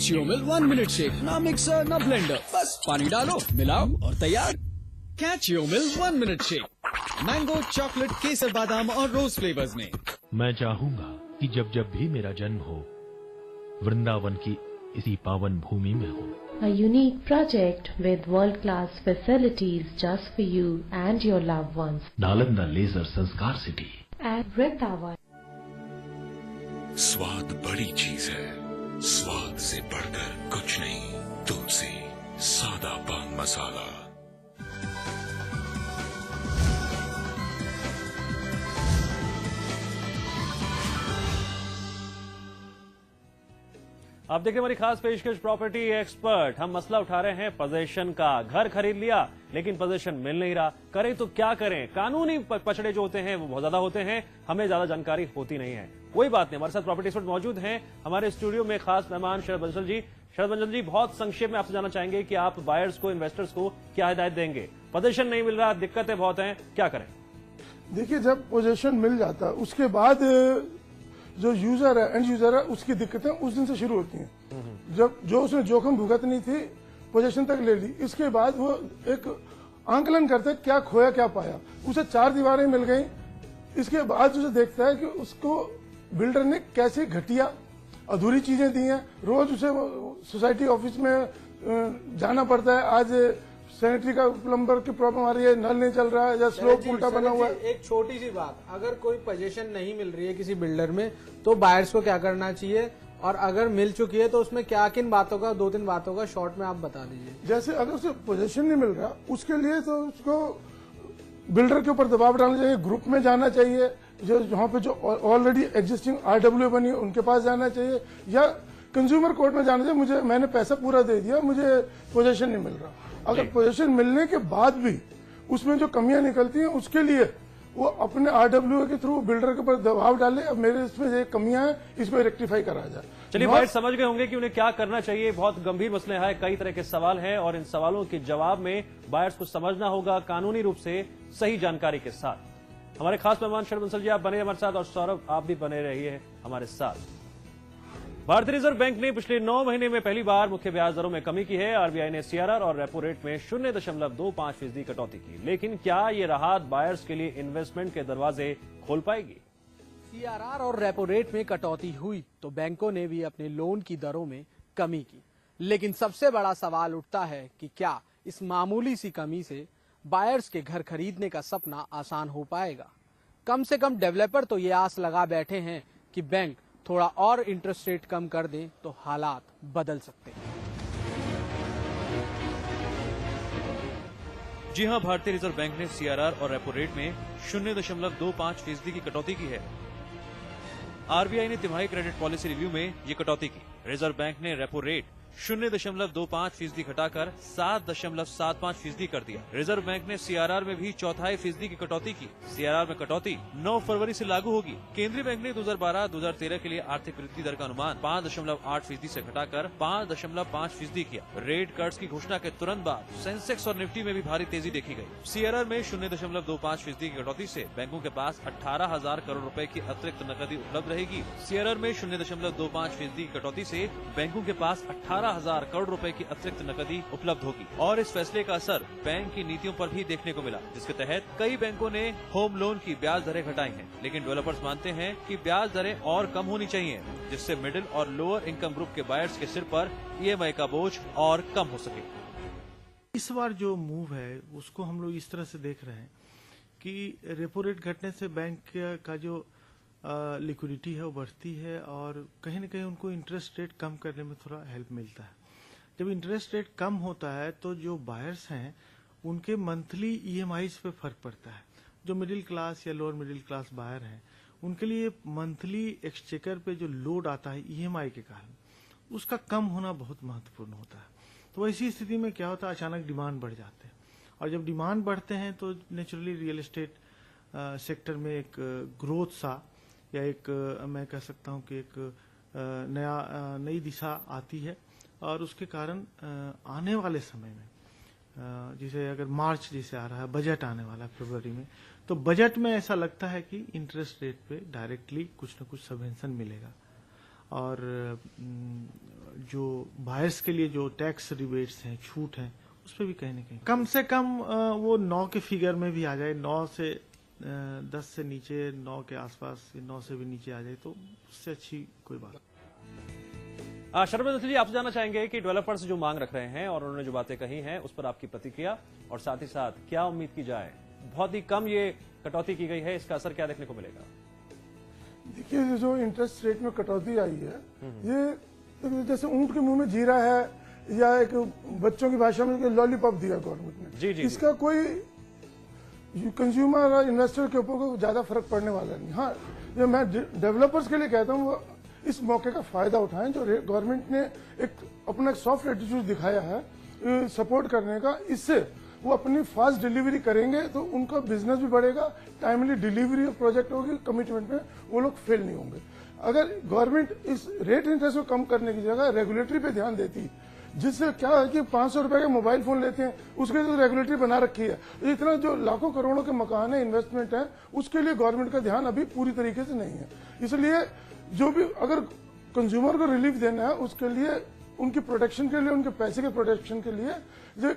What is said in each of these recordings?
Catch your meal 1 minute shake, ना mixer ना blender, बस पानी डालो, मिलाओ और तैयार। Catch your meal 1 minute shake, mango, chocolate, केसर, बादाम और रोज फ्लेवर्स में। मैं चाहूंगा कि जब जब भी मेरा जन्म हो, वृंदावन की इसी पावन भूमि में हो। A unique project with world-class facilities just for you and your loved ones. Nalanda leisure Sanskar city At Vrindavan. स्वाद बड़ी चीज है, स्वाद से बढ़कर कुछ नहीं। तुलसी सादा पान मसाला। आप देखिए हमारी खास पेशकश प्रॉपर्टी एक्सपर्ट। हम मसला उठा रहे हैं पोजीशन का। घर खरीद लिया लेकिन पोजीशन मिल नहीं रहा, करें तो क्या करें। कानूनी पचड़े जो होते हैं वो बहुत ज्यादा होते हैं, हमें ज्यादा जानकारी होती नहीं है। कोई बात नहीं, हमारे साथ प्रॉपर्टी एक्सपर्ट मौजूद हैं हमारे स्टूडियो में। खास मेहमान शरद बंसल जी। शरद बंसल जी, बहुत संक्षेप में आपसे जानना चाहेंगे कि आप बायर्स को, इन्वेस्टर्स को क्या हिदायत देंगे। पोजीशन नहीं मिल रहा, दिक्कतें बहुत हैं, क्या करें। देखिए, जब पोजीशन मिल जाता है उसके बाद जो यूजर है, एंड यूजर है, उसकी दिक्कतें उस दिन से शुरू होती हैं। जब जो उसने जोखिम भुगतनी थी, पोजीशन तक ले ली, इसके बाद वो एक आंकलन करता है क्या खोया क्या पाया। उसे 4 दीवारें मिल गई, इसके बाद उसे देखता है कि उसको बिल्डर ने कैसे घटिया अधूरी चीजें दी हैं। रोज उसे सोसाइटी ऑफिस में जाना पड़ता है। आज सैनिटरी का प्लम्बर की प्रॉब्लम आ रही है, नल नहीं चल रहा है या स्लोप उल्टा बना हुआ है। एक छोटी सी बात, अगर कोई पोजीशन नहीं मिल रही है किसी बिल्डर में तो बायर्स को क्या करना चाहिए, और अगर मिल चुकी है तो उसमें क्या किन बातों का, 2-3 बातों का शॉर्ट में आप बता दीजिए। जैसे अगर उसे पोजीशन नहीं मिल रहा, उसके लिए तो उसको बिल्डर के ऊपर दबाव डालना चाहिए, ग्रुप में जाना चाहिए, जो जहाँ पे जो ऑलरेडी एग्जिस्टिंग RW बनी है उनके पास जाना चाहिए, या कंज्यूमर कोर्ट में जाना चाहिए। मैंने पैसा पूरा दे दिया, मुझे पोजीशन नहीं मिल रहा। अगर पोजीशन मिलने के बाद भी उसमें जो कमियां निकलती हैं, उसके लिए वो अपने RWA के थ्रू बिल्डर के ऊपर दबाव डाले, अब मेरे इसमें ये कमियां हैं, इसको रेक्टिफाई करा जाए। चलिए, बायर समझ गए होंगे कि उन्हें क्या करना चाहिए। बहुत गंभीर मसले हैं, कई तरह के सवाल हैं और इन सवालों के जवाब में बायर्स को समझना होगा कानूनी रूप से सही जानकारी के साथ। हमारे खास मेहमान शरद बंसल जी, आप बने हमारे साथ, और सौरभ आप भी बने रहिए हमारे साथ। भारतीय रिजर्व बैंक ने पिछले 9 महीने में पहली बार मुख्य ब्याज दरों में कमी की है। आरबीआई ने सीआरआर और रेपो रेट में 0.25% कटौती की। लेकिन क्या ये राहत बायर्स के लिए इन्वेस्टमेंट के दरवाजे खोल पाएगी। सीआरआर और रेपो रेट में कटौती हुई तो बैंकों ने भी अपने लोन की दरों में कमी की। लेकिन सबसे बड़ा सवाल उठता है कि क्या इस मामूली सी कमी से बायर्स के घर खरीदने का सपना आसान हो पाएगा। कम से कम डेवलपर तो ये आस लगा बैठे हैं कि बैंक थोड़ा और इंटरेस्ट रेट कम कर दें तो हालात बदल सकते हैं। जी हां, भारतीय रिजर्व बैंक ने सीआरआर और रेपो रेट में 0.25% की कटौती की है। आरबीआई ने तिमाही क्रेडिट पॉलिसी रिव्यू में ये कटौती की। रिजर्व बैंक ने रेपो रेट 0.25% घटाकर 7.75% कर दिया। रिजर्व बैंक ने सीआरआर में भी 0.25% की कटौती की। सीआरआर में कटौती 9 फरवरी से लागू होगी। केंद्रीय बैंक ने 2012-2013 के लिए आर्थिक वृद्धि दर का अनुमान 5.8% से घटाकर 5.5% किया। रेट कट्स की घोषणा के तुरंत बाद सेंसेक्स और निफ्टी में भी भारी तेजी देखी गई। सीआरआर में 0.25% की कटौती से बैंकों के पास 18,000 करोड़ रुपए की अतिरिक्त नकदी उपलब्ध रहेगी। सीआरआर में 0.25% की कटौती से बैंकों के पास 18,000 करोड़ रुपए की अतिरिक्त नकदी उपलब्ध होगी। और इस फैसले का असर बैंक की नीतियों पर भी देखने को मिला, जिसके तहत कई बैंकों ने होम लोन की ब्याज दरें घटाई हैं। लेकिन डेवलपर्स मानते हैं कि ब्याज दरें और कम होनी चाहिए, जिससे मिडिल और लोअर इनकम ग्रुप के बायर्स के सिर पर ईएमआई का बोझ और कम हो सके। इस बार जो मूव है उसको हम लोग इस तरह से देख रहे हैं कि रेपो रेट घटने से बैंक का जो लिक्विडिटी है वो बढ़ती है, और कहीं न कहीं उनको इंटरेस्ट रेट कम करने में थोड़ा हेल्प मिलता है। जब इंटरेस्ट रेट कम होता है तो जो बायर्स हैं उनके मंथली ईएमआईज पे फर्क पड़ता है। जो मिडिल क्लास या लोअर मिडिल क्लास बायर हैं उनके लिए मंथली एक्सचेकर पे जो लोड आता है ईएमआई के कारण, उसका कम होना बहुत महत्वपूर्ण होता है। तो ऐसी स्थिति में क्या होता है, अचानक डिमांड बढ़ जाते हैं, और जब डिमांड बढ़ते हैं तो नेचुरली रियल एस्टेट सेक्टर में एक ग्रोथ सा, या एक मैं कह सकता हूं कि एक नई दिशा आती है। और उसके कारण आने वाले समय में, जैसे अगर मार्च जैसे आ रहा है, बजट आने वाला है फरवरी में, तो बजट में ऐसा लगता है कि इंटरेस्ट रेट पे डायरेक्टली कुछ न कुछ सबवेंशन मिलेगा। और जो बायर्स के लिए जो टैक्स रिबेट्स हैं, छूट है, उस पर भी कहीं ना कहीं कम से कम वो 9 के फिगर में भी आ जाए, 9 से 10 से नीचे, 9 के आसपास, 9 से भी नीचे आ जाए, तो उससे अच्छी कोई बात। शरद बंसल जी, आपसे जानना चाहेंगे कि डेवलपर्स जो मांग रख रहे हैं और उन्होंने जो बातें कही हैं उस पर आपकी प्रतिक्रिया, और साथ ही साथ क्या उम्मीद की जाए? बहुत ही कम ये कटौती की गई है, इसका असर क्या देखने को मिलेगा? देखिए, जो इंटरेस्ट रेट में कटौती आई है, ये जैसे ऊंट के मुंह में जीरा है, या एक बच्चों की भाषा में लॉलीपॉप दिया गवर्नमेंट ने। जी, इसका कोई कंज्यूमर और इन्वेस्टर के ऊपर कोई ज्यादा फर्क पड़ने वाला नहीं। हाँ, जो मैं डेवलपर्स के लिए कहता हूँ, वो इस मौके का फायदा उठाएं, जो गवर्नमेंट ने एक अपना सॉफ्ट एटीट्यूड दिखाया है सपोर्ट करने का। इससे वो अपनी फास्ट डिलीवरी करेंगे तो उनका बिजनेस भी बढ़ेगा, टाइमली डिलीवरी ऑफ प्रोजेक्ट होगी, कमिटमेंट में वो लोग फेल नहीं होंगे। अगर गवर्नमेंट इस रेट इंटरेस्ट को कम करने की जगह रेगुलेटरी पे ध्यान देती, जिससे क्या है कि 500 रुपए के मोबाइल फोन लेते हैं, उसके लिए रेगुलेटरी बना रखी है। इतना जो लाखों करोड़ों के मकान है, इन्वेस्टमेंट है, उसके लिए गवर्नमेंट का ध्यान अभी पूरी तरीके से नहीं है। इसलिए जो भी अगर कंज्यूमर को रिलीफ देना है, उसके लिए उनकी प्रोटेक्शन के लिए, उनके पैसे के प्रोटेक्शन के लिए जो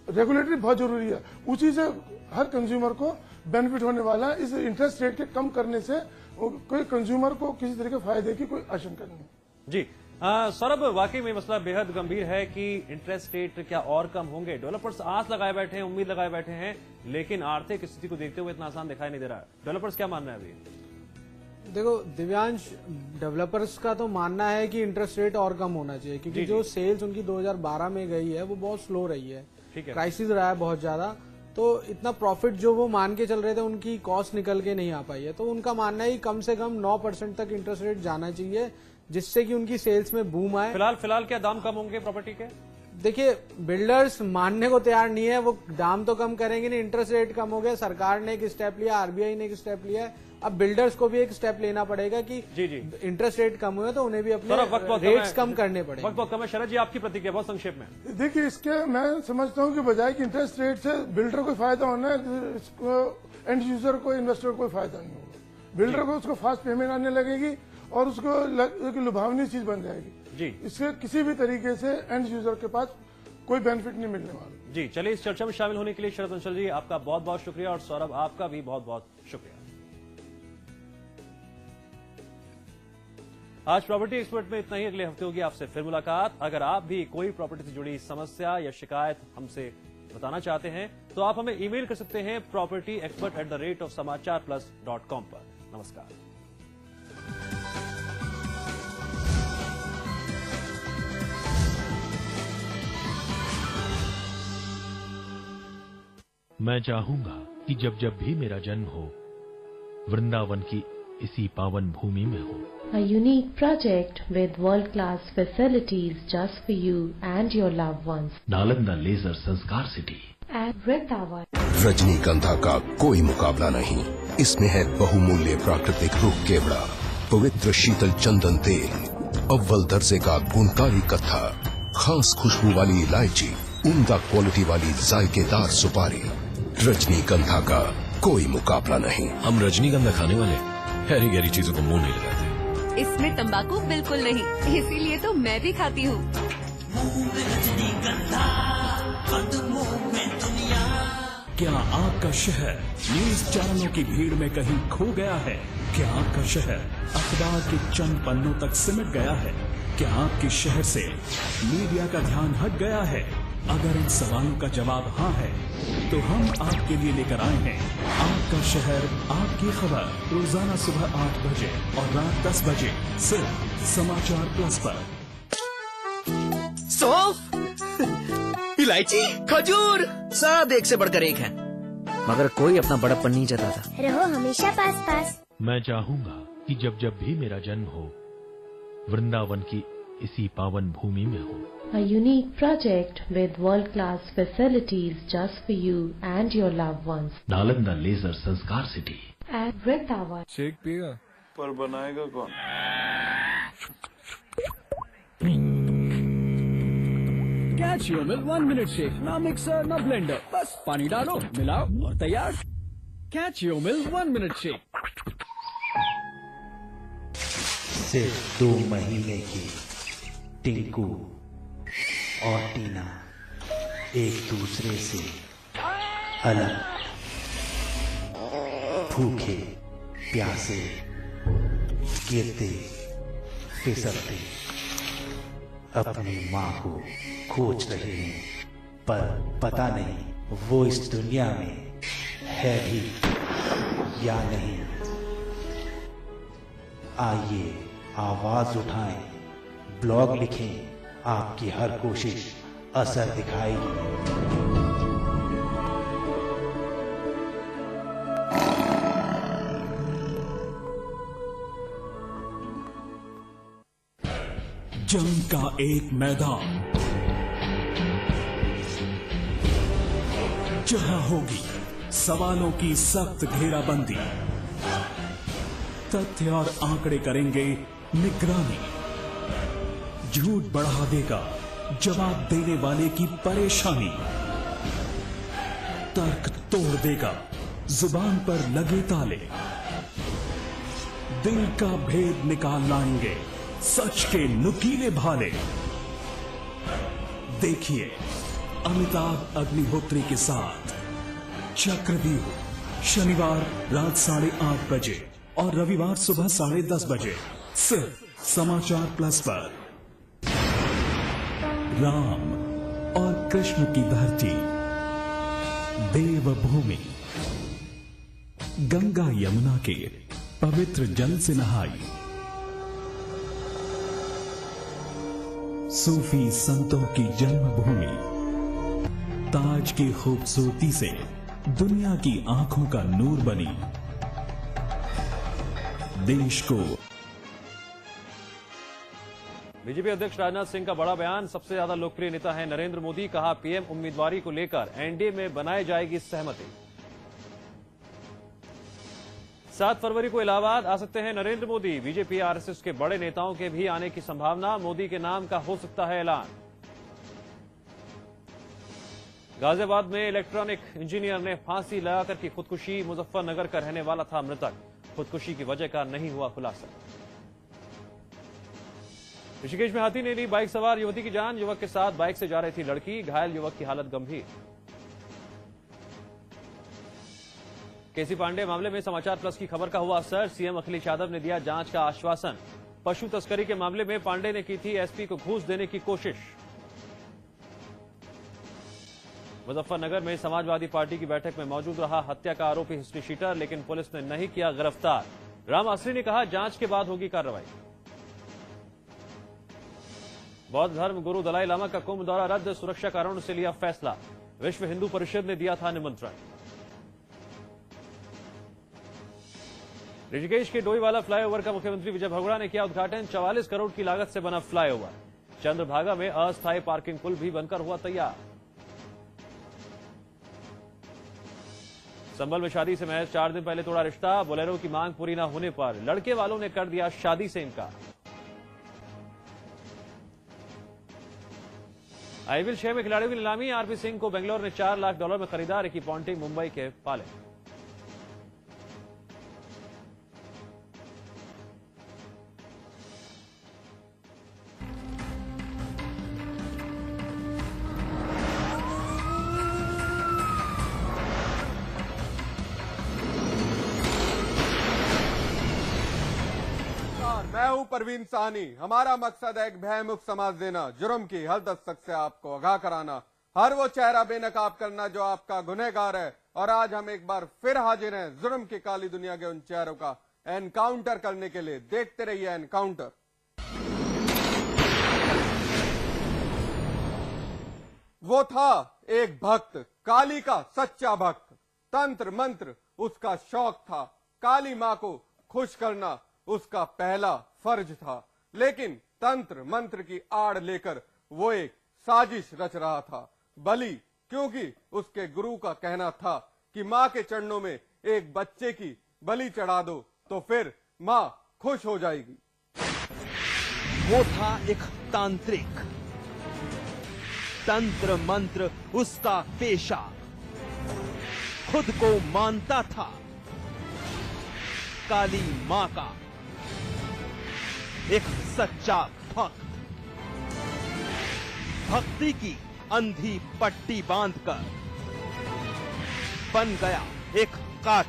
रेगुलेटरी बहुत जरूरी है। उसी से हर कंज्यूमर को बेनिफिट होने वाला है। इस इंटरेस्ट रेट के कम करने से कोई कंज्यूमर को किसी तरह के फायदे की कोई आशंका नहीं है। जी सौरभ, वाकई में मसला बेहद गंभीर है कि इंटरेस्ट रेट क्या और कम होंगे? डेवलपर्स आस लगाए बैठे हैं, उम्मीद लगाए बैठे हैं, लेकिन आर्थिक स्थिति को देखते हुए इतना आसान दिखाई नहीं दे रहा है। डेवलपर्स क्या मान रहे हैं अभी? देखो दिव्यांश, डेवलपर्स का तो मानना है कि इंटरेस्ट रेट और कम होना चाहिए, क्योंकि जो सेल्स उनकी 2012 में गई है वो बहुत स्लो रही है, क्राइसिस रहा है बहुत ज्यादा, तो इतना प्रॉफिट जो वो मान के चल रहे थे उनकी कॉस्ट निकल के नहीं आ पाई है। तो उनका मानना है कि कम से कम 9% तक इंटरेस्ट रेट जाना चाहिए, जिससे कि उनकी सेल्स में बूम आए। फिलहाल क्या दाम कम होंगे प्रॉपर्टी के? देखिए, बिल्डर्स मानने को तैयार नहीं है, वो दाम तो कम करेंगे नहीं। इंटरेस्ट रेट कम हो गया, सरकार ने एक स्टेप लिया, आरबीआई ने एक स्टेप लिया है, अब बिल्डर्स को भी एक स्टेप लेना पड़ेगा कि इंटरेस्ट रेट कम हुए तो उन्हें भी अपने रेट्स कम करने पड़ेंगे। वक्त बहुत कम है। शरद जी, आपकी प्रतिक्रिया बहुत संक्षेप में। देखिए, इसके मैं समझता हूँ कि बजाय कि इंटरेस्ट रेट से बिल्डर को फायदा होना है, इसको एंड यूजर को, इन्वेस्टर को कोई फायदा नहीं होगा। बिल्डर को उसको फास्ट पेमेंट आने लगेगी और उसको एक लुभावनी चीज बन जाएगी। जी, इससे किसी भी तरीके से एंड यूजर के पास कोई बेनिफिट नहीं मिलने वाला। जी, चलिए, इस चर्चा में शामिल होने के लिए शरद बंसल जी आपका बहुत बहुत शुक्रिया, और सौरभ आपका भी बहुत बहुत शुक्रिया। आज प्रॉपर्टी एक्सपर्ट में इतना ही। अगले हफ्ते होगी आपसे फिर मुलाकात। अगर आप भी कोई प्रॉपर्टी से जुड़ी समस्या या शिकायत हमसे बताना चाहते हैं तो आप हमें ईमेल कर सकते हैं propertyexpert@समाचारplus.com पर। नमस्कार। मैं चाहूंगा कि जब जब भी मेरा जन्म हो, वृंदावन की इसी पावन भूमि में हो। A unique project with world-class facilities just for you and your loved ones. Nalanda leisure Sanskar city At Vrindavan. रजनीगंधा का कोई मुकाबला नहीं। इसमें है बहुमूल्य प्राकृतिक रुख केवड़ा, पवित्र शीतल चंदन तेल, अव्वल दर्जे का गुणकारी कत्था, खास खुशबू वाली इलायची, उम्दा क्वालिटी वाली जायकेदार सुपारी। रजनीगंधा का कोई मुकाबला नहीं। हम रजनीगंधा खाने वाले हैरी गहरी चीजों को मुंह नहीं लगाते। इसमें तंबाकू बिल्कुल नहीं, इसीलिए तो मैं भी खाती हूँ। क्या आपका शहर न्यूज चैनलों की भीड़ में कहीं खो गया है? क्या आपका शहर अखबार के चंद पन्नों तक सिमट गया है? क्या आपके शहर से मीडिया का ध्यान हट गया है? अगर इन सवालों का जवाब हाँ है तो हम आपके लिए लेकर आए हैं आपका शहर, आपकी खबर, रोजाना सुबह 8 बजे और रात 10 बजे सिर्फ समाचार प्लस पर। इलायची, खजूर, सब एक से बढ़कर एक है, मगर कोई अपना बड़प्पन नहीं जताता। रहो हमेशा पास पास। मैं चाहूंगा कि जब जब भी मेरा जन्म हो, वृंदावन की इसी पावन भूमि में हो। A unique project with world-class facilities just for you and your loved ones. Nalanda leisure Sanskar city At Vrindavan. Shake पिएगा पर बनाएगा कौन? Catch your milk 1 minute shake, ना मिक्सर ना ब्लेंडर, बस पानी डालो, मिलाओ और तैयार। Catch your milk 1 minute shake. सिर्फ 2 महीने की टिंकू और टीना एक दूसरे से अलग, भूखे प्यासे गिरते फिसलते अपनी माँ को खोज रहे हैं, पर पता नहीं वो इस दुनिया में है भी या नहीं। आइए आवाज उठाएं, ब्लॉग लिखें, आपकी हर कोशिश असर दिखाएगी। जंग का एक मैदान जहां होगी सवालों की सख्त घेराबंदी, तथ्य और आंकड़े करेंगे निगरानी, झूठ बढ़ा देगा जवाब देने वाले की परेशानी, तर्क तोड़ देगा जुबान पर लगे ताले, दिल का भेद निकाल लाएंगे सच के नुकीले भाले। देखिए अमिताभ अग्निहोत्री के साथ चक्रव्यूह, शनिवार रात 8:30 बजे और रविवार सुबह 10:30 बजे सिर्फ समाचार प्लस पर। राम और कृष्ण की धरती देवभूमि, गंगा यमुना के पवित्र जल से नहाई, सूफी संतों की जन्मभूमि, ताज की खूबसूरती से दुनिया की आंखों का नूर बनी, देश को। बीजेपी अध्यक्ष राजनाथ सिंह का बड़ा बयान। सबसे ज्यादा लोकप्रिय नेता है नरेंद्र मोदी, कहा पीएम उम्मीदवारी को लेकर एनडीए में बनाई जाएगी सहमति। 7 फरवरी को इलाहाबाद आ सकते हैं नरेंद्र मोदी। बीजेपी आरएसएस के बड़े नेताओं के भी आने की संभावना, मोदी के नाम का हो सकता है ऐलान। गाजियाबाद में इलेक्ट्रॉनिक इंजीनियर ने फांसी लगाकर की खुदकुशी, मुजफ्फरनगर का रहने वाला था मृतक, खुदकुशी की वजह का नहीं हुआ खुलासा। ऋषिकेश में हाथी ने ली बाइक सवार युवती की जान, युवक के साथ बाइक से जा रही थी लड़की, घायल युवक की हालत गंभीर। केसी पांडे मामले में समाचार प्लस की खबर का हुआ असर, सीएम अखिलेश यादव ने दिया जांच का आश्वासन। पशु तस्करी के मामले में पांडे ने की थी एसपी को घूस देने की कोशिश। मुजफ्फरनगर में समाजवादी पार्टी की बैठक में मौजूद रहा हत्या का आरोपी हिस्ट्री शीटर, लेकिन पुलिस ने नहीं किया गिरफ्तार। राम आसरी ने कहा जांच के बाद होगी कार्रवाई। बौद्ध धर्म गुरु दलाई लामा का कुंभ दौरा रद्द, सुरक्षा कारणों से लिया फैसला, विश्व हिंदू परिषद ने दिया था निमंत्रण। ऋषिकेश के डोईवाला फ्लाईओवर का मुख्यमंत्री विजय भगोड़ा ने किया उद्घाटन, 44 करोड़ की लागत से बना फ्लाईओवर। चंद्रभागा में अस्थायी पार्किंग पुल भी बनकर हुआ तैयार। संभल में शादी से महज 4 दिन पहले तोड़ा रिश्ता, बोलेरो की मांग पूरी न होने पर लड़के वालों ने कर दिया शादी से इनकार। आईपीएल 6 में खिलाड़ियों की नीलामी, आरपी सिंह को बेंगलोर ने $4 लाख में खरीदा, रिकी पॉन्टिंग मुंबई के पाले। मैं हूं परवीन साहनी। हमारा मकसद है एक भयमुक्त समाज देना, जुर्म की हर दस्तक से आपको आगाह कराना, हर वो चेहरा बेनकाब करना जो आपका गुनहगार है। और आज हम एक बार फिर हाजिर हैं जुर्म की काली दुनिया के उन चेहरों का एनकाउंटर करने के लिए। देखते रहिए एनकाउंटर। वो था एक भक्त, काली का सच्चा भक्त, तंत्र मंत्र उसका शौक था, काली मां को खुश करना उसका पहला फर्ज था। लेकिन तंत्र मंत्र की आड़ लेकर वो एक साजिश रच रहा था। बलि, क्योंकि उसके गुरु का कहना था कि मां के चरणों में एक बच्चे की बलि चढ़ा दो तो फिर मां खुश हो जाएगी। वो था एक तांत्रिक, तंत्र मंत्र उसका पेशा, खुद को मानता था काली मां का, एक सच्चा भक्त। भक्ति की अंधी पट्टी बांधकर बन गया एक कातिल।